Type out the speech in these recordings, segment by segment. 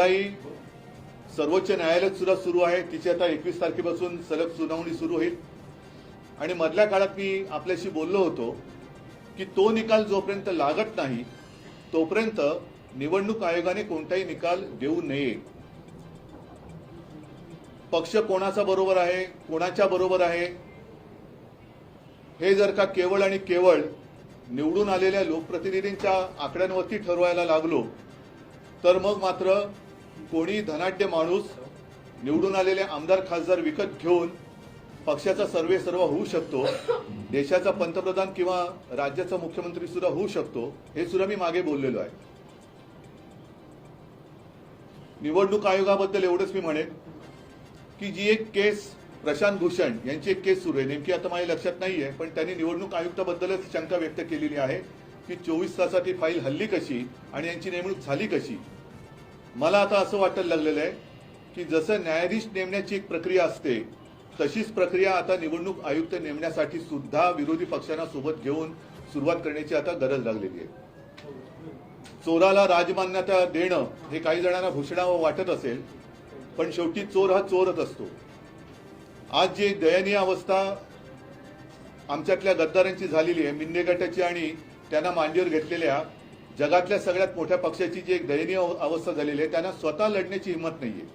लढाई सर्वोच्च न्यायालयात सुद्धा सुरू आहे. तिची आता 21 तारखेपासून सलग सुनावणी सुरू होईल. आणि मधल्या काळात मी आपल्याशी बोललो होतो की तो निकाल जोपर्यंत लागत नाही तोपर्यंत निवडणूक आयोगाने कोणताही निकाल देऊ नये. पक्ष कोणाचा बरोबर आहे, कोणाच्या बरोबर आहे, हे जर का केवळ आणि केवळ निवडून आलेल्या लोकप्रतिनिधींच्या आकड्यांवरती ठरवायला लागलो तर मग मात्र कोणी धनाढ्य माणूस निवडून आलेले आमदार खासदार विकत घेऊन पक्षाचा सर्वेसर्वा होऊ शकतो, देशाचा पंतप्रधान किंवा राज्याचा मुख्यमंत्री सुद्धा होऊ शकतो. हे सुद्धा मी मागे बोललेलो आहे. निवडणूक आयोगाबद्दल एवढंच मी म्हणेन की जी एक केस प्रशांत भूषण यांची एक केस सुरू आहे, नेमकी आता माझ्या लक्षात नाहीये, पण त्यांनी निवडणूक आयुक्ताबद्दलच शंका व्यक्त केलेली आहे की 24 तासात ही फाईल हल्ली कशी आणि यांची नेमणूक झाली कशी. मला आता असं वाटायला लागलेलं आहे की जसं न्यायाधीश नेमण्याची एक प्रक्रिया असते तशीच प्रक्रिया आता निवडणूक आयुक्त नेमण्यासाठी सुद्धा विरोधी पक्षांना सोबत घेऊन सुरुवात करण्याची आता गरज लागलेली आहे. चोराला राजमान्यता देणं हे काही जणांना भूषणावं वाटत असेल, पण शेवटी चोर हा चोरच असतो. आज जी दयनीय अवस्था आमच्यातल्या गद्दारांची झालेली आहे, मिंदे गटाची आणि त्यांना मांडीवर घेतलेल्या जगातल्या सगळ्यात मोठ्या पक्षाची जी एक दयनीय अवस्था झालेली आहे, त्यांना स्वतः लढण्याची हिंमत नाहीये.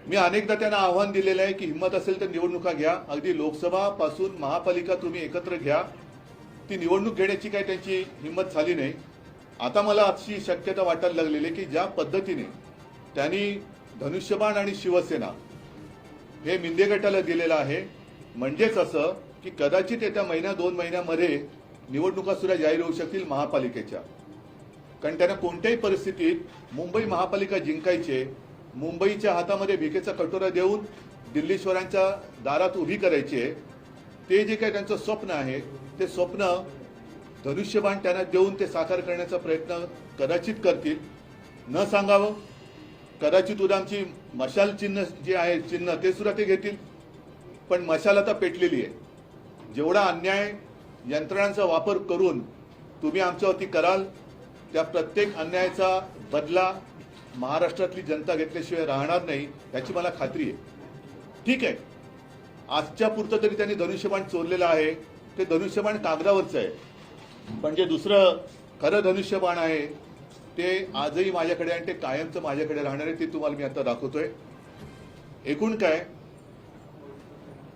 मी अनेकदा त्यांना आव्हान दिलेलं आहे की हिंमत असेल तर निवडणुका घ्या, अगदी लोकसभा पासून महापालिका तुम्ही एकत्र घ्या. ती निवडणूक घेण्याची काही त्यांची हिंमत झाली नाही. आता मला अशी शक्यता वाटायला लागलेली आहे की ज्या पद्धतीने त्यांनी धनुष्यबाण आणि शिवसेना हे मिंदे गटाला दिलेलं आहे, म्हणजेच असं की कदाचित येत्या महिना 2 महिन्यामध्ये निवडणुका सुद्धा जाहीर होऊ शकतील महापालिकेच्या. कारण त्यांना कोणत्याही परिस्थितीत मुंबई महापालिका जिंकायचे, मुंबईच्या हातामध्ये भिकेचा कटोरा देऊन दिल्लीश्वरांच्या दारात उभी करायची आहे. ते जे काही त्यांचं स्वप्न आहे ते स्वप्न धनुष्यबाण त्यांना देऊन ते साकार करण्याचा प्रयत्न कदाचित करतील. न सांगावं, कदाचित उद्या आमची मशाल चिन्ह जे आहे चिन्ह ते सुद्धा ते घेतील. पण मशाल आता पेटलेली आहे. जेवढा अन्याय यंत्रणांचा वापर करून तुम्ही आमच्यावरती कराल त्या प्रत्येक अन्यायाचा बदला महाराष्ट्रातली जनता घेतल्याशिवाय राहणार नाही याची मला खात्री आहे. ठीक आहे, आजच्या पुरतं तरी त्यांनी धनुष्यबाण चोरलेलं आहे. ते धनुष्यबाण कागदावरचं आहे, पण जे दुसरं खरं धनुष्यबाण आहे ते आजही माझ्याकडे आणि ते कायमचं माझ्याकडे राहणार आहे. ते तुम्हाला मी आता दाखवतोय. एकूण काय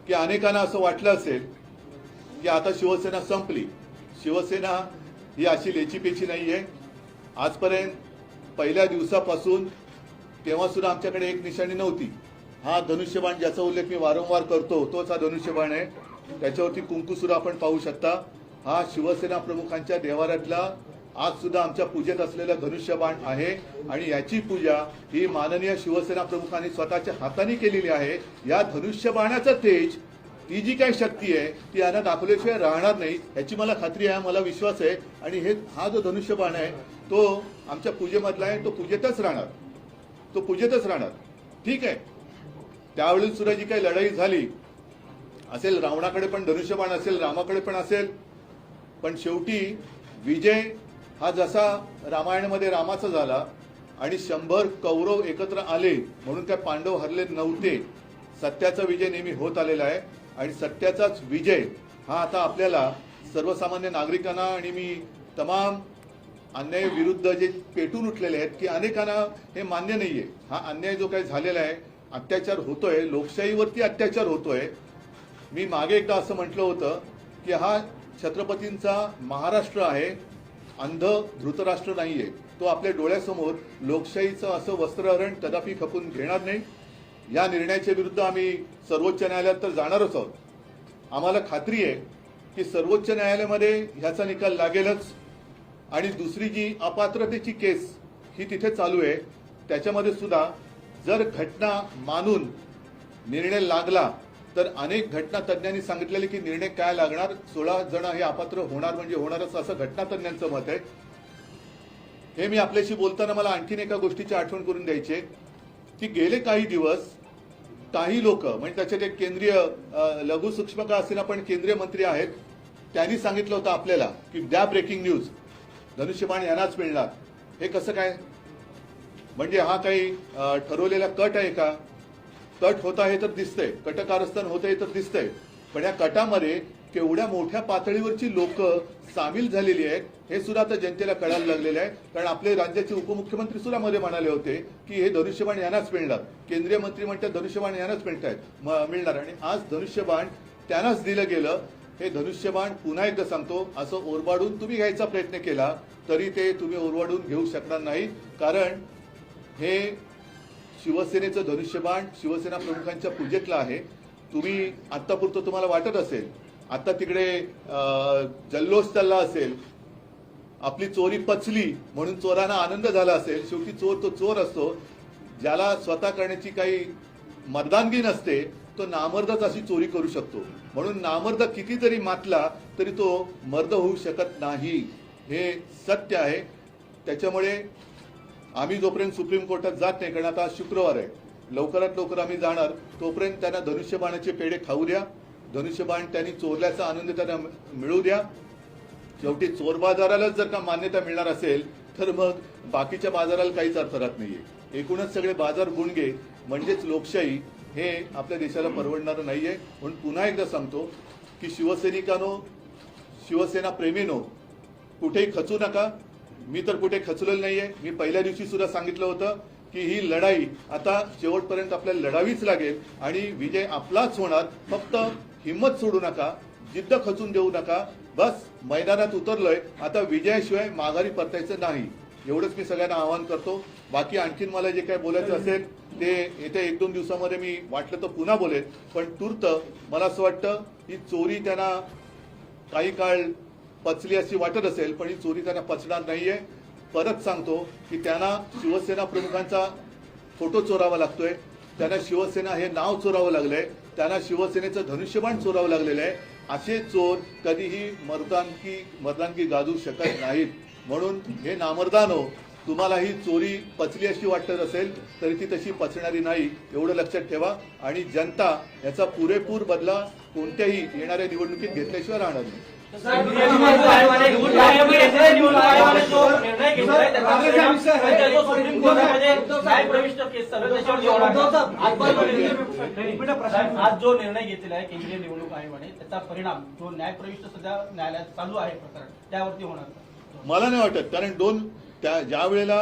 की अनेकांना असं वाटलं असेल की आता शिवसेना संपली. शिवसेना ही अशी लेचीपेची नाहीये. आजपर्यंत पहिल्या दिवसापासून तेव्हा सुद्धा आमच्याकडे एक निशाणी नव्हती. हा धनुष्यबाण ज्याचा उल्लेख मी वारंवार करतो तोच हा धनुष्यबाण आहे. त्याच्यावरती कुंकू सुद्धा आपण पाहू शकता. हा शिवसेना प्रमुखांच्या देवाऱ्यातला आज सुद्धा आमच्या पूजेत असलेला धनुष्यबाण आहे आणि याची पूजा ही माननीय शिवसेना प्रमुखांनी स्वतःच्या हाताने केलेली आहे. या धनुष्यबाणाचं तेज, ती जी काही शक्ती आहे ती यांना दाखवल्याशिवाय राहणार नाही याची मला खात्री आहे, मला विश्वास आहे. आणि हा जो धनुष्यबाण आहे तो आमच्या पूजेमधला आहे, तो पूजेतच राहणार, तो पूजेतच राहणार. ठीक आहे, त्यावेळी सुद्धा जी काही लढाई झाली असेल, रावणाकडे पण धनुष्यबाण असेल, रामाकडे पण असेल, पण शेवटी विजय हा जसा रामायणामध्ये रामाचा झाला आणि 100 कौरव एकत्र आले म्हणून काय पांडव हरले नव्हते. सत्याचा विजय नेहमी होत आलेला आहे आणि सत्याचाच विजय हा आता आपल्याला सर्वसामान्य नागरिकांना आणि मी तमाम अन्याय विरुद्ध जे पेटून उठलेले आहेत की अनेकांना हे मान्य नाहीये. हा अन्याय जो काही झालेला आहे, अत्याचार होतोय, लोकशाहीवरती अत्याचार होतोय. मी मागे एकदा असं म्हटलं होतं की हा छत्रपतींचा महाराष्ट्र आहे, अंध धृतराष्ट्र नाहीये. तो आपल्या डोळ्यासमोर लोकशाहीचं असं वस्त्रहरण कदापि खपून घेणार नाही. या निर्णयाच्या विरुद्ध आम्ही सर्वोच्च न्यायालयात तर जाणारच आहोत. आम्हाला खात्री आहे की सर्वोच्च न्यायालयामध्ये ह्याचा निकाल लागेलच. आणि दुसरी जी अपात्रतेची केस ही तिथे चालू आहे त्याच्यामध्ये सुद्धा जर घटना मानून निर्णय लागला तर अनेक घटना तज्ञांनी सांगितलेले की निर्णय काय लागणार, 16 जण हे अपात्र होणार म्हणजे होणारच असं घटना तज्ञांचं मत आहे. हे मी आपल्याशी बोलताना मला आणखीन एका गोष्टीची आठवण करून द्यायची की गेले काही दिवस काही लोक म्हणजे त्याच्यात एक केंद्रीय लघु सूक्ष्म का असेना पण केंद्रीय मंत्री आहेत, त्यांनी सांगितलं होतं आपल्याला की द्या ब्रेकिंग न्यूज, धनुष्यबाण यांनाच मिळणार. हे कसं काय? म्हणजे हा काही ठरवलेला कट आहे का? कट होत आहे तर दिसतंय, कटकारस्थान होत आहे तर दिसतंय, पण या कटामध्ये केवढ्या मोठ्या पातळीवरची लोक सामील झालेली आहेत हे सुद्धा आता जनतेला कळायला लागलेलं आहे. कारण आपले राज्याचे उपमुख्यमंत्री सुद्धा मध्ये म्हणाले होते की हे धनुष्यबाण यांनाच मिळणार, केंद्रीय मंत्री म्हणतात धनुष्यबाण यांनाच मिळणार, आणि आज धनुष्यबाण त्यांनाच दिलं गेलं. हे धनुष्यबाण पुन्हा एकदा सांगतो, असं ओरबाडून तुम्ही घ्यायचा प्रयत्न केला तरी ते तुम्ही ओरबाडून घेऊ शकणार नाही. कारण हे शिवसेनेचं धनुष्यबाण शिवसेना प्रमुखांच्या पूजेतलं आहे. तुम्ही आत्तापुरतं तुम्हाला वाटत असेल, आता तिकडे जल्लोष चालला असेल, आपली चोरी पचली म्हणून चोरांना आनंद झाला असेल. शेवटी चोर तो चोर असतो, ज्याला स्वतः करण्याची काही मर्दानगी नसते तो नामर्दच अशी चोरी करू शकतो. म्हणून नामर्द किती जरी मातला तरी तो मर्द होऊ शकत नाही, हे सत्य आहे. त्याच्यामुळे आम्ही जोपर्यंत सुप्रीम कोर्टात जात नाही, कारण आता शुक्रवार आहे, लवकरात लवकर आम्ही जाणार, तोपर्यंत त्यांना धनुष्यबाणाचे पेढे खाऊ द्या, धनुष्यबाण त्यांनी चोरल्याचा आनंद त्यांना मिळू द्या. शेवटी चोर बाजारालाच जर का मान्यता मिळणार असेल तर मग बाकीच्या बाजाराला काहीच अर्थ राहत नाहीये. एकूणच सगळे बाजार गुणगे म्हणजेच लोकशाही हे आपल्या देशाला परवडणारं नाहीये. म्हणून पुन्हा एकदा सांगतो की शिवसैनिकांनो, शिवसेना प्रेमीनो, कुठेही खचू नका. मी तर कुठे खचलेलं नाहीये. मी पहिल्या दिवशी सुद्धा सांगितलं होतं की ही लढाई आता शेवटपर्यंत आपल्याला लढावीच लागेल आणि विजय आपलाच होणार. फक्त हिंमत सोडू नका, जिद्द खचून देऊ नका. बस मैदानात उतरलोय, आता विजयाशिवाय माघारी परतायचं नाही, एवढंच मी सगळ्यांना आवाहन करतो. बाकी आणखीन मला जे काय बोलायचं असेल ते येत्या 1-2 दिवसामध्ये मी वाटलं तर पुन्हा बोलेन. पण तूर्त मला असं वाटतं ही चोरी त्यांना काही काळ पचली अशी वाटत असेल, पण ही चोरी त्यांना पचणार नाहीये. परत सांगतो की त्यांना शिवसेना प्रमुखांचा फोटो चोरावा लागतोय, त्यांना शिवसेना हे नाव चोरावं लागलंय, त्यांना शिवसेनेचं धनुष्यबाण चोरावं लागलेलं आहे. असे चोर कधीही मर्दानगी गाजू शकत नाहीत. म्हणून हे नामर्दानो, तुम्हाला ही चोरी पचली अशी वाटत असेल तरी ती तशी पचणारी नाही, एवढं लक्षात ठेवा. आणि जनता याचा पुरेपूर बदला कोणत्याही येणाऱ्या निवडणुकीत घेतल्याशिवाय राहणार नाही. आज जो निर्णय घेतलेला आहे केंद्रीय निवडणूक आयोगाने, त्याचा परिणाम जो न्यायप्रविष्ट सध्या न्यायालयात चालू आहे प्रकरण, त्यावरती होणार मला नाही वाटत. कारण ज्या वेळेला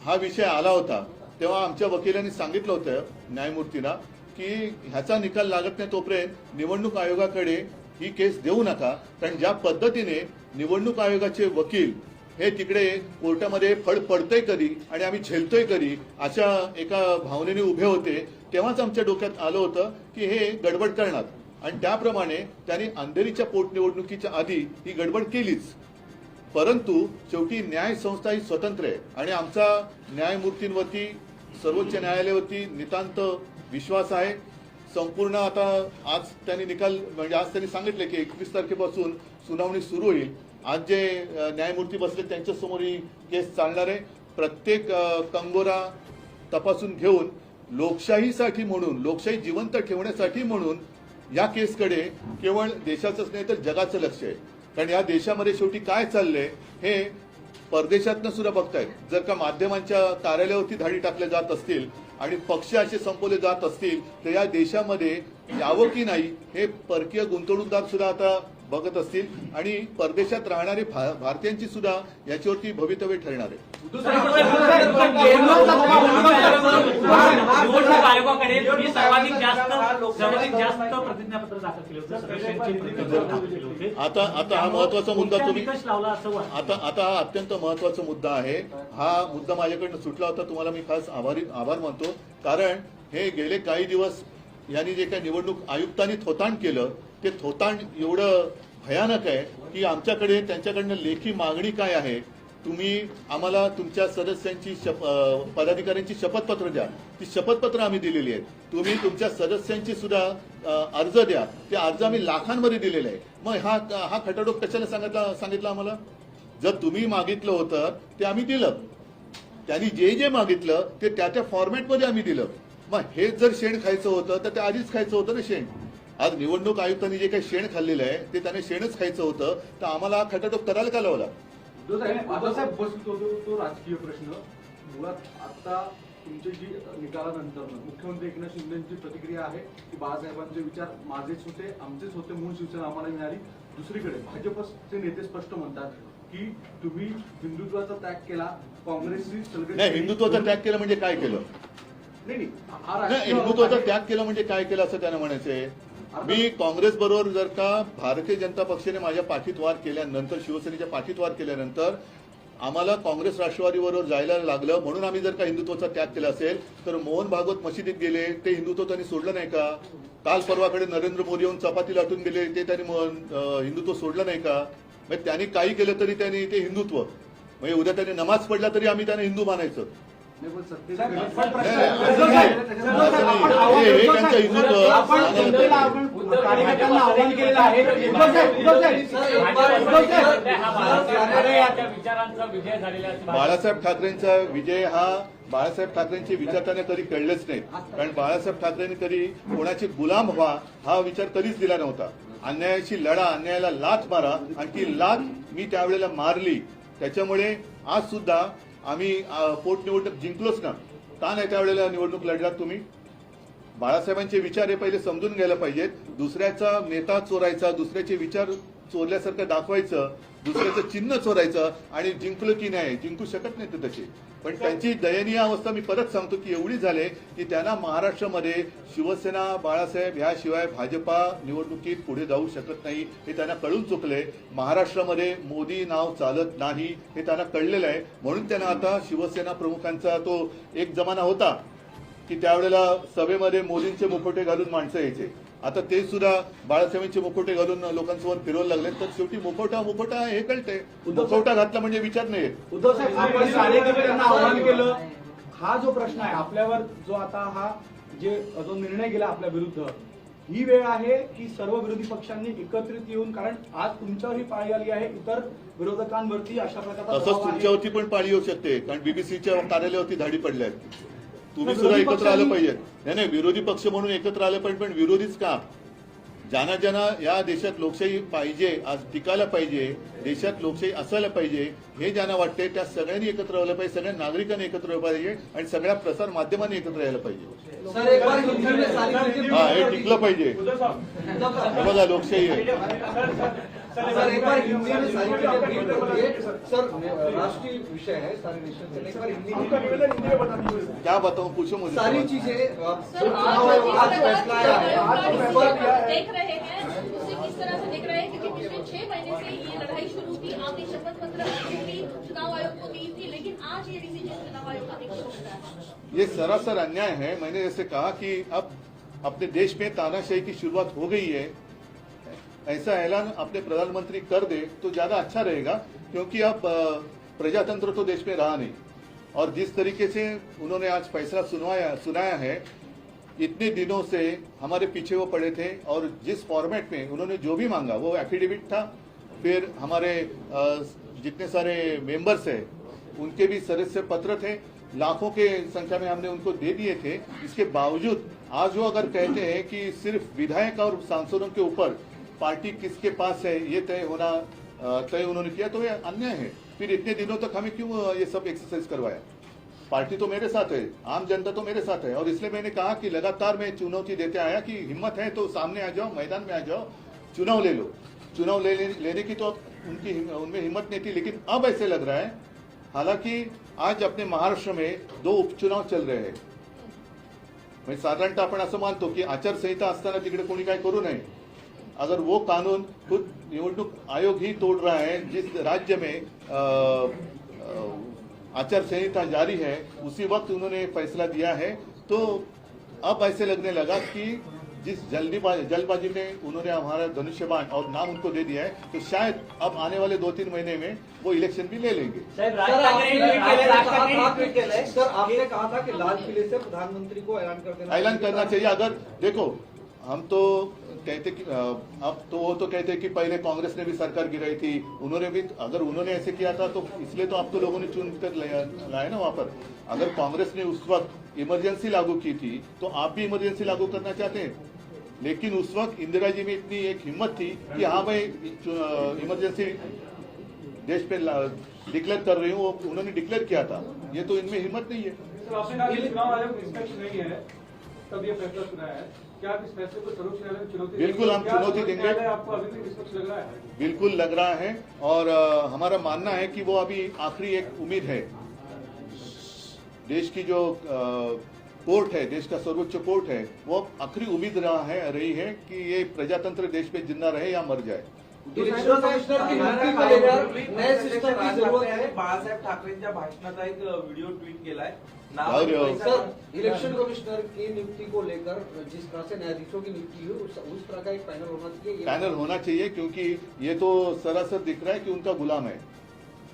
हा विषय आला होता तेव्हा आमच्या वकिलांनी सांगितलं होतं न्यायमूर्तींना की ह्याचा निकाल लागत नाही तोपर्यंत निवडणूक आयोगाकडे ही केस देऊ नका. कारण ज्या पद्धतीने निवडणूक आयोगाचे वकील हे तिकडे कोर्टामध्ये फळ पडतंय कधी आणि आम्ही झेलतोय कधी अशा एका भावनेने उभे होते, तेव्हाच आमच्या डोक्यात आलं होतं की हे गडबड करणार. आणि त्याप्रमाणे त्यांनी अंधेरीच्या पोटनिवडणुकीच्या आधी ही गडबड केलीच. परंतु शेवटी न्याय संस्था ही स्वतंत्र आहे आणि आमचा न्यायमूर्तींवरती, सर्वोच्च न्यायालयावरती नितांत विश्वास आहे. संपूर्ण आता आज त्यांनी निकाल म्हणजे आज त्यांनी सांगितले की 21 तारखेपासून सुनावणी सुरू होईल. आज जे न्यायमूर्ती बसले त्यांच्या समोर ही केस चालणार आहे. प्रत्येक कंगोरा तपासून घेऊन लोकशाहीसाठी म्हणून, लोकशाही जिवंत ठेवण्यासाठी म्हणून या केसकडे केवळ देशाचंच नाही तर जगाचं लक्ष आहे. कारण या देशामध्ये शेवटी काय चाललंय हे परदेशातनं सुद्धा बघतायत. जर का माध्यमांच्या कार्यालयावरती धाडी टाकल्या जात असतील आणि पक्ष असे संपवले जात असतील तर या देशामध्ये यावं की नाही हे परकीय गुंतवणूकदार सुद्धा आता बघत असतील आणि परदेशात राहणारे भारतीयांची सुद्धा याच्यावरती भवितव्य ठरणार आहे. आता हा महत्वाचा मुद्दा तुम्ही आता हा अत्यंत महत्वाचा मुद्दा आहे. हा मुद्दा माझ्याकडनं सुटला होता, तुम्हाला मी खास आभार मानतो. कारण हे गेले काही दिवस यांनी जे काही निवडणूक आयुक्तांनी थोतांड केलं ते थोतांड एवढं भयानक आहे की आमच्याकडे त्यांच्याकडनं लेखी मागणी काय आहे, तुम्ही आम्हाला तुमच्या सदस्यांची पदाधिकाऱ्यांची शपथपत्र द्या. ती शपथपत्र आम्ही दिलेली आहेत. तुम्ही तुमच्या सदस्यांची सुद्धा अर्ज द्या. ते अर्ज आम्ही लाखांमध्ये दिलेले आहे. मग हा खटाटोप कशाला सांगितलं आम्हाला? जर तुम्ही मागितलं होतं ते आम्ही दिलं, त्यांनी जे मागितलं ते त्या फॉर्मॅटमध्ये आम्ही दिलं. मग हे जर शेण खायचं होतं तर ते आधीच खायचं होतं ना शेण. आज निवडणूक आयुक्तांनी जे काही शेण खाल्लेलं आहे ते त्याने शेणच खायचं होतं, तर आम्हाला खटाटोप करायला का लावला? तो राजकीय प्रश्न मुळात आता तुमची जी निकालानंतर मुख्यमंत्री एकनाथ शिंदेची प्रतिक्रिया आहे की बाळासाहेबांचे विचार माझेच होते, आमचेच होते, मूळ शिवसेना आम्हाला मिळाली. दुसरीकडे भाजपचे नेते स्पष्ट म्हणतात की तुम्ही हिंदुत्वाचा त्याग केला, काँग्रेसची सलगड नाही, हिंदुत्वाचा त्याग केला म्हणजे काय केलं? नाही हा नाही, राजकीय हिंदुत्वाचा आहे. त्याग केला म्हणजे काय केलं असं त्यांना म्हणायचंय. मी काँग्रेस बरोबर जर का भारतीय जनता पक्षाने माझ्या पाठीत वार केल्यानंतर, शिवसेनेच्या पाठीत वार केल्यानंतर आम्हाला काँग्रेस राष्ट्रवादी बरोबर जायला लागलं म्हणून आम्ही जर का हिंदुत्वाचा त्याग केला असेल तर मोहन भागवत मशिदीत गेले, ते हिंदुत्व त्यांनी सोडलं नाही का? काल परवाकडे नरेंद्र मोदी येऊन चपाती लाटून गेले, ते त्यांनी हिंदुत्व सोडलं नाही का? म्हणजे त्यांनी काही केलं तरी त्यांनी ते हिंदुत्व, म्हणजे उद्या त्यांनी नमाज पडला तरी आम्ही त्यांना हिंदू मानायचं. नाही, पण सत्तेचे साहेब, गणित- पण प्रश्न- नाही, उद्धव साहेब, असं नाही. हे त्यांचं हिंदुत्व आपण जनतेला आपण कार्यकर्त्यांना आव्हान केलेलं आहे. उद्धव साहेब, उद्धव साहेब, विचारांचा विजय झालेला आहे. बाळासाहेब ठाकरेंचा विजय हा बाळासाहेब ठाकरेंचे विचार त्यांना कधी कळलेच नाहीत. कारण बाळासाहेब ठाकरेंनी कधी कोणाची गुलाम व्हा हा विचार कधीच दिला नव्हता. अन्यायाशी लढा, अन्यायाला लाथ मारा, आणि ती लाथ मी त्यावेळेला मारली. त्याच्यामुळे आज सुद्धा आम्ही पोटनिवडणूक जिंकलोच ना. का नाही त्यावेळेला निवडणूक लढलात तुम्ही? बाळासाहेबांचे विचार हे पहिले समजून घ्यायला पाहिजेत. दुसऱ्याचा नेता चोरायचा, दुसऱ्याचे विचार चोरल्यासारखं दाखवायचं, दुसऱ्याचं चिन्ह चोरायचं आणि जिंकलं की नाही, जिंकू शकत नाही ते तसे. पण त्यांची दयनीय अवस्था मी परत सांगतो की एवढी झाली की त्यांना महाराष्ट्रामध्ये शिवसेना, बाळासाहेब ह्याशिवाय भाजपा निवडणुकीत पुढे जाऊ शकत नाही हे त्यांना कळून चुकले. महाराष्ट्रामध्ये मोदी नाव चालत नाही हे त्यांना कळलेलं आहे. म्हणून त्यांना आता शिवसेना प्रमुखांचा तो एक जमाना होता की त्यावेळेला सभेमध्ये मोदींचे मुखवटे घालून माणसं यायचे. आता ते सुद्धा बाळासाहेबांचे मुखवटे घालून लोकांसमोर फिरवायला लागले. तर शेवटी मुखवटा हे कळते, मुखवटा घातला म्हणजे विचार नाही. उद्धव साहेब, आपण कार्यकर्त्यांना आव्हान केलं. हा जो प्रश्न आहे आपल्यावर, जो आता हा जो निर्णय गेला आपल्या विरुद्ध, ही वेळ आहे की सर्व विरोधी पक्षांनी एकत्रित येऊन, कारण आज तुमच्यावरही पाळी आली आहे, इतर विरोधकांवरती अशा प्रकारचा तसंच दबाव आहे. तुमच्यावरती पण पाळी येऊ शकते. कारण बीबीसीच्या कार्यालयावरती धाडी पडल्या आहेत. तुम्ही सुद्धा एकत्र आलं पाहिजे. नाही, विरोधी पक्ष म्हणून एकत्र आलं पाहिजे, पण विरोधीच का? ज्यांना या देशात लोकशाही पाहिजे, आज टिकायला पाहिजे, देशात लोकशाही असायला पाहिजे, हे ज्यांना वाटते त्या सगळ्यांनी एकत्र आलं पाहिजे, सगळ्या नागरिकांनी एकत्र आलं पाहिजे आणि सगळ्या प्रसार माध्यमांनी एकत्र यायला पाहिजे. सर एक बार हिंदी में सारी हा, हे टिकलं पाहिजे. हे बघा लोकशाही आहे. सर एक बार हिंदी में सारी चीजें ब्रीफ करिए. सर राष्ट्रीय विषय है सारे नेशन से, एक बार हिंदी में क्या बताऊं, पूछो मुझे. सारी चीजें सर, आज फैसला आया है. आज उस पर देख रहे हैं उसे किस तरह से देख रहे हैं, क्योंकि पिछले 6 महीने से ये लड़ाई शुरू थी. आपने शपथ पत्र भी चुनाव आयोग को दी थी, लेकिन आज ये डिसीजन चुनाव आयोग का देखने को मिल रहा है. ये सरासर अन्याय है. मैंने जैसे कहा कि अब अपने देश में तानाशाही की शुरुआत हो गई है. ऐसा ऐलान अपने प्रधानमंत्री कर दे तो ज्यादा अच्छा रहेगा, क्योंकि अब प्रजातंत्र तो देश में रहा नहीं. और जिस तरीके से उन्होंने आज फैसला सुनाया है, इतने दिनों से हमारे पीछे वो पड़े थे और जिस फॉर्मेट में उन्होंने जो भी मांगा वो एफिडेविट था, फिर हमारे जितने सारे मेंबर्स हैं उनके भी सदस्य पत्र थे, लाखों के संख्या में हमने उनको दे दिए थे. इसके बावजूद आज वो अगर कहते हैं कि सिर्फ विधायक और सांसदों के ऊपर पार्टी किसके पास है ये तय उन्होंने किया, तो ये अन्याय है. फिर इतने दिनों तक हमें क्यों ये सब एक्सरसाइज करवाया? पार्टी तो मेरे साथ है, आम जनता तो मेरे साथ है. और इसलिए मैंने कहा कि लगातार मैं चुनौती देते आया कि हिम्मत है तो सामने आ जाओ, मैदान में आ जाओ, चुनाव ले लो. चुनाव लेने की तो उनमें हिम्मत नहीं थी. लेकिन अब ऐसे लग रहा है, हालांकि आज अपने महाराष्ट्र में 2 उपचुनाव चल रहे हैं. म्हणजे साधारणतः आपण असं मानतो की आचारसंहिता असताना तिकडे कोणी काय करू नये. अगर वो कानून खुद निवडणूक आयोग ही तोड़ रहा है, जिस राज्य में आचार संहिता जारी है उसी वक्त उन्होंने फैसला दिया है, तो अब ऐसे लगने लगा कि जिस जल्दबाजी में उन्होंने हमारा धनुष्यबाण और नाम उनको दे दिया है, तो शायद अब आने वाले 2-3 महीने में वो इलेक्शन भी ले लेंगे. सर आपने कहा था कि लाल किले से प्रधानमंत्री को ऐलान कर देना, ऐलान करना चाहिए. अगर देखो, हम तो कहते कि अब तो वो तो कहते कि पहले कांग्रेस ने भी सरकार गिराई थी, उन्होंने भी, अगर उन्होंने ऐसे किया था तो इसलिए तो आप तो लोगों ने चुन कर लाए ना वहां पर. अगर कांग्रेस ने उस वक्त इमरजेंसी लागू की थी तो आप भी इमरजेंसी लागू करना चाहते हैं. लेकिन उस वक्त इंदिरा जी में इतनी एक हिम्मत थी कि हाँ भाई इमरजेंसी देश पे डिक्लेयर कर रही हूँ, उन्होंने डिक्लेयर किया था. ये तो इनमें हिम्मत नहीं है। सर, आपने कहा कि चुनाव आयोग निष्पक्ष नहीं है, तब ये फैसला सुना है। क्या आप इस फैसले को सर्वोच्च न्यायालय में चुनौती बिल्कुल हम क्या चुनौती सर्वोच्च देंगे। न्यायालय आपको अभी भी निष्पक्ष लग रहा है? बिल्कुल लग रहा है और हमारा मानना है कि वो अभी आखिरी एक उम्मीद है। देश की जो कोर्ट है, देश का सर्वोच्च कोर्ट है, वो आखिरी उम्मीद रही है कि ये प्रजातंत्र देश में जिंदा रहे या मर जाए। इलेक्शन कमिश्नर की नियुक्ती को लेकर नए सिस्टम की जरूरत है। बाळासाहेब ठाकरेंच्या भाषणाचा एक व्हिडिओ ट्वीट केलाय। जाऊ दे हो। सर, इलेक्शन कमिश्नर की नियुक्ति को लेकर जिस तरह से न्यायाधीशों की नियुक्ति हुई उस तरह का एक पैनल होना चाहिए। पैनल होना चाहिए, क्योंकि ये तो सरासर दिख रहा है कि उनका गुलाम है।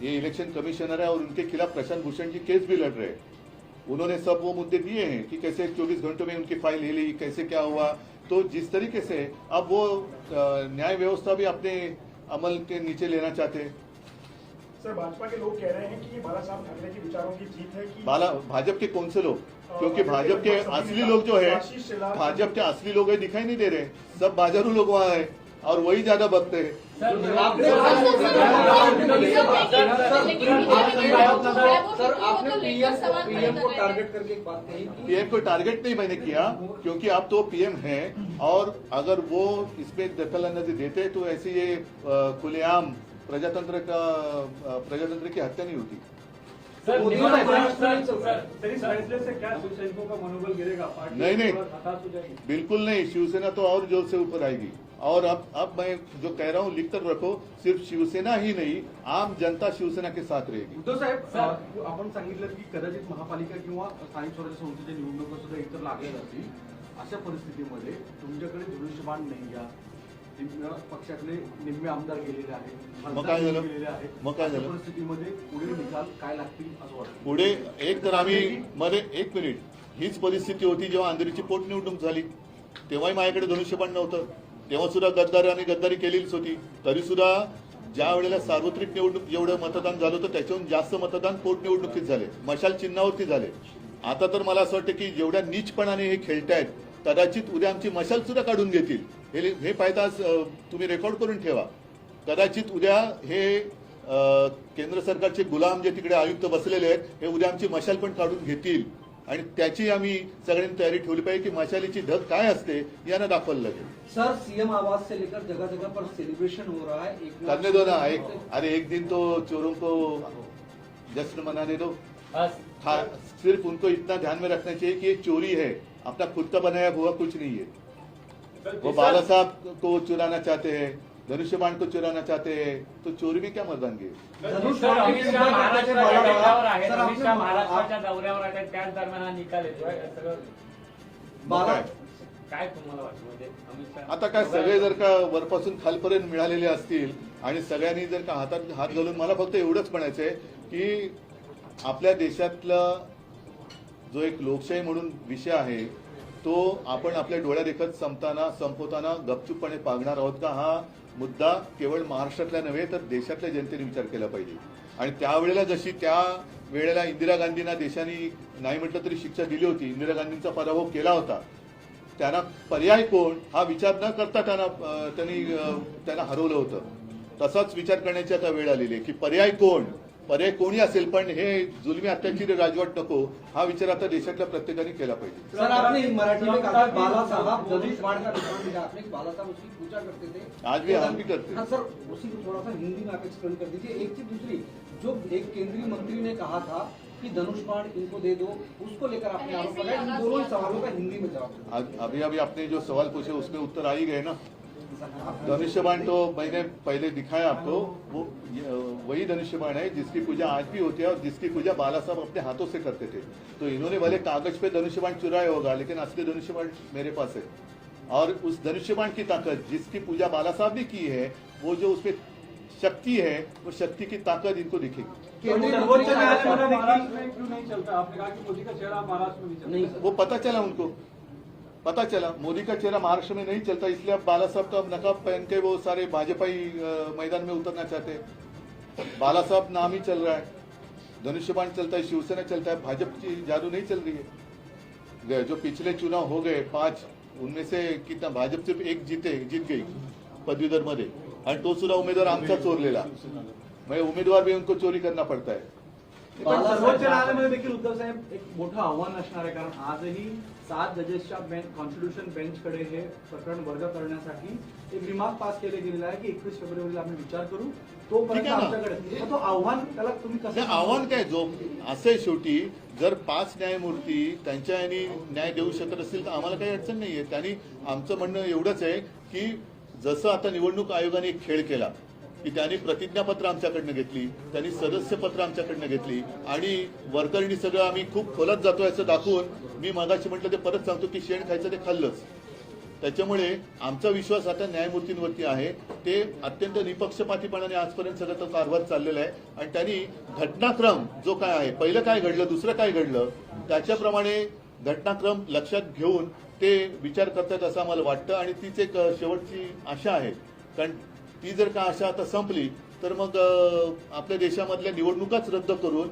ये इलेक्शन कमिश्नर है और उनके खिलाफ प्रशांत भूषण जी केस भी लड़ रहे हैं। उन्होंने सब वो मुद्दे दिए हैं कि कैसे 24 घंटों में उनकी फाइल ले ली, कैसे क्या हुआ। तो जिस तरीके से अब वो न्याय व्यवस्था भी अपने अमल के नीचे लेना चाहते हैं। सर, भाजपा के लोग कह रहे हैं कि ये बाला साहब ठाकरे के विचारों की जीत है कि भाजपा के कौन से लोग? क्योंकि भाजपा के असली लोग जो है, भाजपा के असली लोग है दिखाई नहीं दे रहे, सब बाजारू लोग वहाँ है और वही ज्यादा भक्त है। सर, आपने पीएम को टारगेट करके एक बात कही। पीएम को टारगेट नहीं मैंने किया, क्योंकि आप तो पीएम हैं और अगर वो इसमें दखल अंदाजी देते तो ऐसे ये खुलेआम प्रजातंत्र की हत्या नहीं होती। सर, इस फैसले से क्या शिवसैनिकों का मनोबल गिरेगा? पार्टी नहीं, हताश हो जाएगी? बिल्कुल नहीं। शिवसेना तो और जोर से ऊपर आएगी। और अब मैं जो कह रहा हूँ लिख कर रखो, सिर्फ शिवसेना ही नहीं, आम जनता शिवसेना के साथ रहेगी। उद्धव साहेब, आपण सांगितलं की कदाचित महापालिका किंवा स्थानिक स्वराज्य संस्थेच्या निवडणुका सुद्धा इतर लागल्या जातील। अशा परिस्थितीमध्ये तुमच्याकडे धनुष्यबाण नाही या पक्षातले निम्मे आमदार गेलेले आहेत, मग काय झालं? गेलेले आहेत। मग काय झालं? अशा परिस्थितीमध्ये पुढे निकाल काय लागतील असं वाटतं? पुढे एक तर आम्ही मध्ये 1 मिनिट, हीच परिस्थिती होती जेव्हा अंधेरीची पोटनिवडणूक झाली, तेव्हाही माझ्याकडे धनुष्यबाण नव्हतं। तेव्हा सुद्धा गद्दारी केलेलीच होती। तरी सुद्धा ज्या वेळेला सार्वत्रिक निवडणूक जेवढं मतदान झालं होतं त्याच्याहून जास्त मतदान पोटनिवडणुकीत झाले, मशाल चिन्हावरती झाले। आता तर मला असं वाटतं की जेवढ्या नीचपणाने हे खेळतायत, कदाचित उद्या आमची मशाल सुद्धा काढून घेतील। हे पाहता तुम्ही रेकॉर्ड करून ठेवा। कदाचित उद्या हे केंद्र सरकारचे गुलाम जे तिकडे आयुक्त बसलेले आहेत, हे उद्या आमची मशाल पण काढून घेतील आणि त्याची आम्ही सगळ्यांनी तयारी ठेवली पाहिजे की मशालीची धग काय असते यांना दाखवायला लागेल। सर, सीएम आवास से लेकर जगह जगह पर सेलिब्रेशन हो रहा है। करने दो ना, अरे एक दिन तो चोरों को जश्न मनाने दो। सिर्फ उनको इतना ध्यान में रखना चाहिए कि ये चोरी है, अपना खुद का बनाया हुआ कुछ नहीं है। वो बाला साहब को चुराना चाहते हैं, धनुष्यबाण को चुराना चाहते हैं, तो चोरी में क्या मर्दानगी? अमित शहा महाराष्ट्राच्या दौऱ्यावर आहेत, अमित शहा महाराष्ट्राच्या दौऱ्यावर आहेत, त्याच दरम्यान हा निकाल येतोय सगळं काय तुम्हाला वाटतं? म्हणजे अमित शहा आता काय सगळे जर का वरपासून खालपर्यंत मिळालेले असतील आणि सगळ्यांनी जर का हातात हात घालून, मला फक्त एवढंच म्हणायचंय की आपल्या देशातला जो एक लोकशाही म्हणून विषय आहे तो आपण आपल्या डोळ्यादेखत संपवताना गपचूपपणे पागणार आहोत का? हा मुद्दा केवळ महाराष्ट्रातल्या नव्हे तर देशातल्या जनतेने विचार केला पाहिजे। आणि त्यावेळेला जशी त्या वेळेला इंदिरा गांधींना देशाने नाही म्हटलं तरी शिक्षा दिली होती, इंदिरा गांधींचा पराभव केला होता, त्यांना पर्याय कोण हा विचार न करता त्यांना हरवलं होतं। तसाच विचार करण्याची आता वेळ आलेली आहे की पर्याय कोणी असेल पण हे जुलमी अत्याचारी राजवट नको, हा विचार आता देशातल्या प्रत्येकाने केला पाहिजे। सर, आपने मराठी में कहा बाला साहब धनुष्यबाण का निशान दिया, आपने बाला साहब उसकी पूजा करते थे, आज भी हम भी करते हैं। सर, उसी को थोड़ा सा हिंदी में आप एक्सप्लेन कर दीजिए। एक चीज दूसरी, जो एक केंद्रीय मंत्री ने कहा था कि धनुष्यबाण इनको दे दो, उसको लेकर आपने आरोप लगाया। इन दोनों सवालों का हिंदी में जवाब। अभी आपने जो सवाल पूछे उसमें उत्तर आ ही गए ना। धनुष्यबाण तो मैंने पहले दिखाया आपको, वो वही धनुष्यबाण है जिसकी पूजा आज भी होती है और जिसकी पूजा बाला साहब अपने हाथों से करते थे। तो इन्होंने भले कागज पे धनुष्यबाण चुराया होगा, लेकिन असली धनुष्यबाण मेरे पास है। और उस धनुष्यबाण की ताकत जिसकी पूजा बाला साहब ने की है, वो जो उसमें शक्ति है, वो शक्ति की ताकत इनको दिखेगी। सर्वोच्च न्यायालय में महाराष्ट्र में क्यों नहीं चलता? आपने कहा कि मोदी का चेहरा महाराष्ट्र में नहीं चलता। वो पता चला उनको, पता चला मोदी का चेहरा महाराष्ट्र में नहीं चलता, इसलिए अब बाला साहब तो अब नकाब पहन के वो सारे भाजपाई मैदान में उतरना चाहते हैं। बाला साहब नाम ही चल रहा है, धनुष्यबाण चलता है, शिवसेना चलता है, भाजपा की जादू नहीं चल रही है। जो पिछले चुनाव हो गए 5, उनमें से कितना भाजप सिर्फ एक जीत गई पदवीधर मध्ये, और तो सुद्धा उमेदवार आमचा चोरलेला। मैं उम्मीदवार भी उनको चोरी करना पड़ता है। पण सर्वोच्च न्यायालयामध्ये देखील उद्धव साहेब एक मोठं आव्हान असणार आहे, कारण आजही 7 जजेसच्या कॉन्स्टिट्यूशन बेंचकडे हे प्रकरण वर्ग करण्यासाठी एक रिमार्क पास केले गेलेला आहे की 21 फेब्रुवारीला आम्ही विचार करू, तोपर्यंत ठीक आहे ना. आमच्याकडे. मग तो आव्हान त्याला तुम्ही कसं नाही, आव्हान काय जो असे शेवटी जर 5 न्यायमूर्ती त्यांच्या यांनी न्याय देऊ शकत असतील तर आम्हाला काही अडचण नाहीये. त्यांनी आमचं म्हणणं एवढंच आहे की जसं आता निवडणूक आयोगाने एक खेळ केला की त्यांनी प्रतिज्ञापत्र आमच्याकडनं घेतली, त्यांनी सदस्यपत्र आमच्याकडनं घेतली आणि वरकरणी सगळं आम्ही खूप खोलात जातोय असं दाखवून, मी मागाशी म्हटलं ते परत सांगतो की शेण खायचं ते खाल्लंच. त्याच्यामुळे आमचा विश्वास आता न्यायमूर्तींवरती आहे. ते अत्यंत निपक्षपातीपणाने आजपर्यंत सगळं तो कारभार चाललेला आहे आणि त्यांनी घटनाक्रम जो काय आहे, पहिलं काय घडलं, दुसरं काय घडलं, त्याच्याप्रमाणे घटनाक्रम लक्षात घेऊन ते विचार करतात असं आम्हाला वाटतं आणि तीच एक शेवटची आशा आहे. कारण ती जर का आशा आता संपली तर मग आपल्या देशामधल्या निवडणुकाच रद्द करून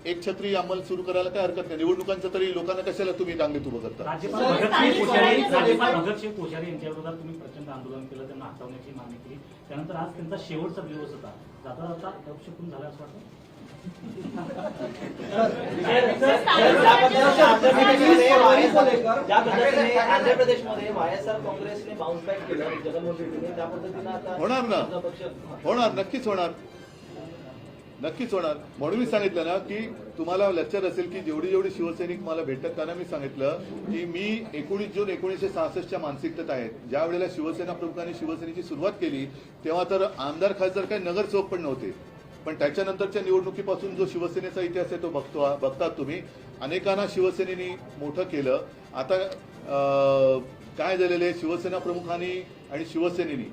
एक छत्री अंमल सुरू करायला काय हरकत नाही. निवडणुकांचं तरी लोकांना कशाला तुम्ही डांगेत उभं करता. राज्यपाल भगतसिंग कोश्यारी यांच्या विरोधात तुम्ही प्रचंड आंदोलन केलं, त्यांना हटवण्याची मागणी केली. त्यानंतर आज त्यांचा शेवटचा दिवस होता. जाता जाता अपशकुन झाला असं वाटतं. आंध्र प्रदेशमध्ये वायएसआर काँग्रेसने बाउन्स बॅक केलं जगनमोहन रेड्डीने, त्या पद्धतीनं आता होणार ना, होणार, नक्कीच होणार, नक्कीच होणार. म्हणून मी सांगितलं ना की तुम्हाला लक्षात असेल की जेवढी जेवढी शिवसैनिक मला भेटतात त्यांना मी सांगितलं की मी 19 जून 1966च्या मानसिकतेत आहेत. ज्या वेळेला शिवसेना प्रमुखांनी शिवसेनेची सुरुवात केली तेव्हा तर आमदार खासदार काही नगरसेवक पण नव्हते. पण त्याच्यानंतरच्या निवडणुकीपासून जो शिवसेनेचा इतिहास आहे तो बघतात तुम्ही. अनेकांना शिवसेनेने मोठं केलं. आता काय झालेलं आहे, शिवसेना प्रमुखांनी आणि शिवसेनेनी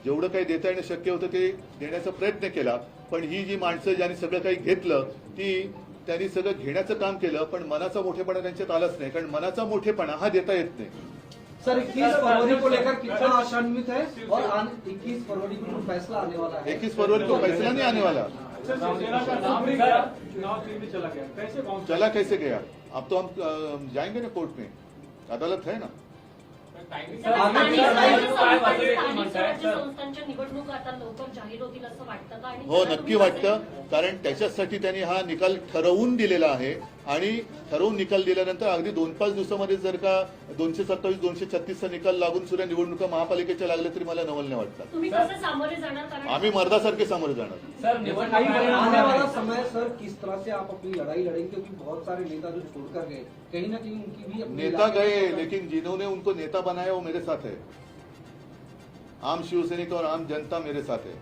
जेवढं काही देता येणं शक्य होतं ते देण्याचा प्रयत्न केला. पण ही जी माणसं ज्यांनी सगळं काही घेतलं त्यांनी सगळं घेण्याचं काम केलं, पण मनाचा मोठेपणा त्यांच्यात आलाच नाही. कारण मनाचा मोठेपणा हा देता येत नाही. सर 21 फरवरी को लेकर कितना आशान्वित है और 21 फरवरी को फैसला आने वाला है. 21 फरवरी को फैसला नहीं आने वाला. शिवसेना का नाम भी गया, चुनाव चिन्ह भी चला गया, कैसे बाउंस चला कैसे गया? अब तो हम जाएंगे ना कोर्ट में, अदालत है ना. संस्थांच्या निवडणूक आता लवकर जाहीर होतील असं वाटतं का? आणि हो, नक्की वाटतं. कारण त्याच्यासाठी त्यांनी हा निकाल ठरवून दिलेला आहे आणि ठरवून निकाल दिल्यानंतर अगदी 2-5 दिवसामध्ये जर का 227-236चा निकाल लागून सुद्धा निवडणुका महापालिकेच्या लागल्या तरी मला नवल नाही वाटतात. तुम्ही कसं सामोरे जाणार? कारण आम्ही मर्दासारखे सामोरे जाणार. सर आने वाला समय सर किस तरह से आप अपनी लड़ाई लड़ेंगे, क्योंकि बहुत सारे नेता जो छोड़कर गए कहीं ना कहीं उनकी भी अपनी नेता गए लेकिन जिन्होंने उनको नेता बनाया वो मेरे साथ है. आम शिवसैनिक और आम जनता मेरे साथ है.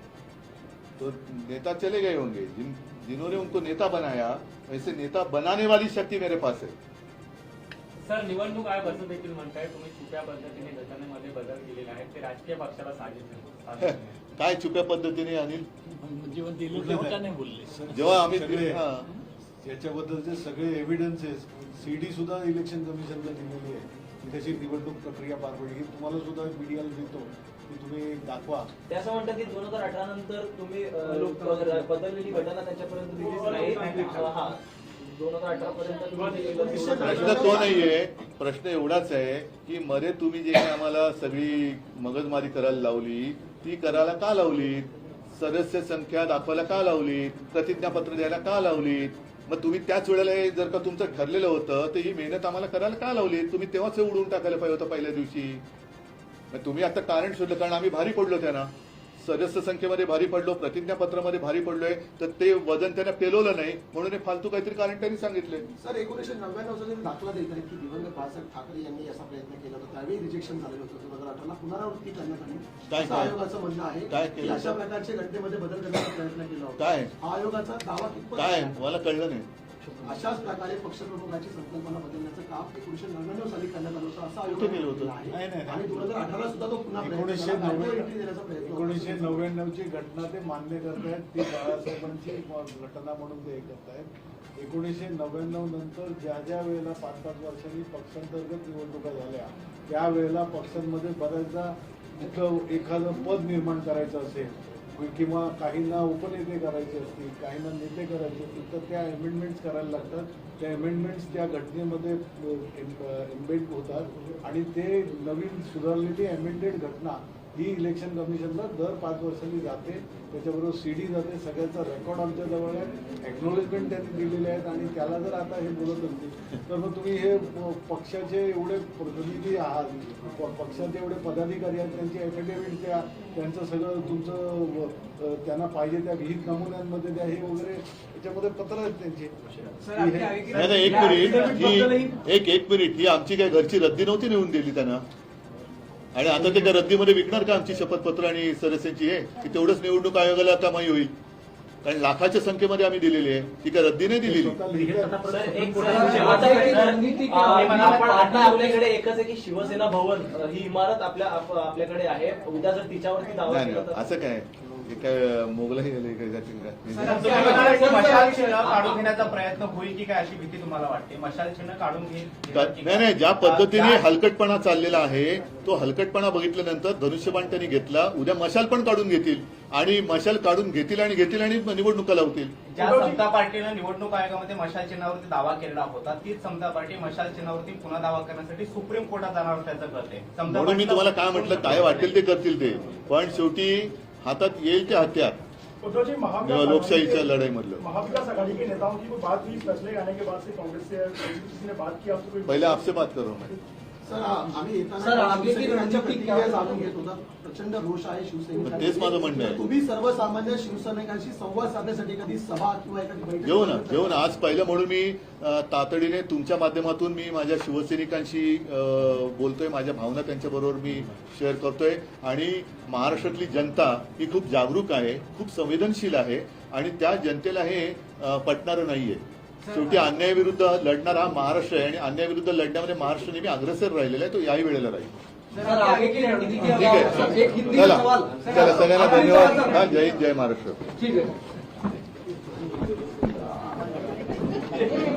तो नेता चले गए होंगे, जिन्होंने उनको नेता बनाया वैसे नेता बनाने वाली शक्ति मेरे पास है. सर निवडणूक आयोग असं देखील म्हणताय तुम्ही छुप्या पद्धतीने घटनेमध्ये बदल केलेले आहेत, ते राजकीय पक्षाला साजेसे. काय छुप्या पद्धतीने अनिल? बोलले जेव्हा आम्ही याच्याबद्दलचे सगळे एव्हिडन्सेस सीडी सुद्धा इलेक्शन कमिशनला दिलेली आहे. त्याची निवडणूक प्रक्रिया पार पडली ही तुम्हाला सुद्धा मीडियाला देतो की तुम्ही दाखवा. ते असं म्हणतात की 2018 नंतर तुम्ही बदललेली घटना त्याच्यापर्यंत दिलीच नाही. 2018 पर्यंत प्रश्न तो नाहीये. प्रश्न एवढाच आहे की मध्ये तुम्ही जे आम्हाला सगळी मगजमारी करायला लावली ती करायला का लावली? सदस्य संख्या दाखवायला का लावली? प्रतिज्ञापत्र द्यायला का लावली? मग तुम्ही त्याच वेळेला जर का तुमचं ठरलेलं होतं तर ही मेहनत आम्हाला करायला का लावली? तुम्ही तेव्हाच उडवून टाकायला पाहिजे होतं पहिल्या दिवशी. मग तुम्ही आता कारण शोधलं, कारण आम्ही भारी पडलो त्यांना. सदस्य संख्येमध्ये भारी पडलो, प्रतिज्ञापत्रामध्ये भारी पडलोय, तर ते वजन त्यांना पेलवलं नाही म्हणून हे फालतू काहीतरी कारण त्यांनी सांगितले. सर 1999चा जरी दाखला देत आहे की दिवंगत बाळासाहेब ठाकरे यांनी असा प्रयत्न केला होता, त्यावेळी रिजेक्शन झालेलं होतं. 2018ला पुनरावृत्ती करण्यात आली. काय असं आयोगाचं म्हणणं आहे काय की केलं? अशा प्रकारच्या घटनेमध्ये बदल करण्याचा प्रयत्न केला होता. काय आयोगाचा दावा कितपत काय आहे? मला कळलं नाही. अशाच प्रकारे पक्षप्रमुखाची संकल्पना बदलण्याचं काम 1999 साली करण्यात आलं होतं असं कुठे केलं होतं? आहे. आणि 2018 सुद्धा तो पुन्हा प्रयत्न केला. 1999ची घटना ते मान्य करतायत, ती बाळासाहेबांची घटना म्हणून ते हे करतायत. 1999 नंतर ज्या ज्या वेळेला 5-5 वर्षांनी पक्षांतर्गत निवडणुका झाल्या त्यावेळेला पक्षांमध्ये बऱ्याचदा एखादं पद निर्माण करायचं असेल किंवा काहींना उपनेते करायचे असतील, काहींना नेते करायचे असतील तर त्या अमेंडमेंट्स करायला लागतात. त्या अमेंडमेंट्स त्या घटनेमध्ये एम्बेड होतात आणि ते नवीन सुधारलेली अमेंडेड घटना ही इलेक्शन कमिशनला दर 5 वर्षांनी जाते, त्याच्याबरोबर CD जाते, सगळ्यांचा रेकॉर्ड आमच्या जवळ आहे, एक्नॉलेजमेंट त्यांनी दिलेले आहेत. आणि त्याला जर आता हे बोलत असतील तर मग तुम्ही हे पक्षाचे एवढे प्रतिनिधी आहात, पक्षाचे एवढे पदाधिकारी आहेत, त्यांची ॲफिडेव्हिट द्या, त्यांचं सगळं तुमचं त्यांना पाहिजे त्या विहित नमुन्यांमध्ये द्या, हे वगैरे त्याच्यामध्ये पत्र आहेत त्यांचे. नाही नाही, एक मिनिट ही आमची काय घरची रद्दी नव्हती नेऊन दिली त्यांना, आणि आता ते त्या रद्दीमध्ये विकणार का आमची शपथपत्र आणि सदस्यांची हे की तेवढंच निवडणूक आयोगाला कमाई होईल? कारण लाखाच्या संख्येमध्ये आम्ही दिलेली आहे, ती काय रद्दी नाही दिलेली. आता आपल्याकडे एकच आहे की शिवसेना भवन ही इमारत आपल्याकडे आहे. उद्या जर तिच्यावरती दावा नाही केला नाही, तर असं काय हे काय मोगलाही गेले काय जातील का? मशाल चिन्ह काढून घेण्याचा प्रयत्न होईल की काय अशी भीती तुम्हाला वाटते? मशाल चिन्ह काढून नाही नाही, ज्या पद्धतीने हलकटपणा चाललेला आहे तो हलकटपणा बघितल्यानंतर धनुष्यबाण त्यांनी घेतला, उद्या मशाल पण काढून घेतील आणि मशाल काढून घेतील आणि निवडणुका लावतील. ज्या समता पार्टीनं निवडणूक आयोगामध्ये मशाल चिन्हावरती दावा केलेला होता, तीच समता पार्टी मशाल चिन्हावरती पुन्हा दावा करण्यासाठी सुप्रीम कोर्टात जाणार त्याचं करते. म्हणून मी तुम्हाला काय म्हटलं, काय वाटेल ते करतील ते, पण शेवटी हातात येईल ते हत्यार उद्धव जी, लोकशाहीच्या लढाईमधलं. महाविकास आघाड़ी के नेताओं की कोई बात हुई फैसले आने के बाद से कांग्रेस से किसी ने बात की आपसे कोई? पहिले आपसे बात करो मैं. सर आम्ही येताना सर, आगे की शिवसैनिकांच्या रणनीती प्रतिक्रिया क्या जाणून घेत होता. प्रचंड रोष आहे शिवसैनिकांमध्ये. तेच माझं म्हणणं आहे. तुम्ही सर्वसामान्य शिवसैनिकांशी संवाद साधण्यासाठी कधी सभा किंवा एखादी बैठक घेऊ ना आज पहिलं म्हणून मी तातडीने तुमच्या माध्यमातून मी माझ्या शिवसैनिकांशी बोलतोय, माझ्या भावना त्यांच्याबरोबर मी शेअर करतोय. आणि महाराष्ट्रातली जनता ही खूप जागरूक आहे, खूप संवेदनशील आहे आणि त्या जनतेला हे पटणारं नाहीये. शेवटी अन्यायाविरुद्ध लढणारा हा महाराष्ट्र आहे आणि अन्यायाविरुद्ध लढण्यामध्ये महाराष्ट्र नेहमी अग्रेसर राहिलेला आहे, तो याही वेळेला राहील. सर, आगे की रणनीति क्या? ठीक आहे, एक हिंदी में चला सवाल. चला, सगळ्यांना धन्यवाद. जय हिंद, जय महाराष्ट्र. ठीक है.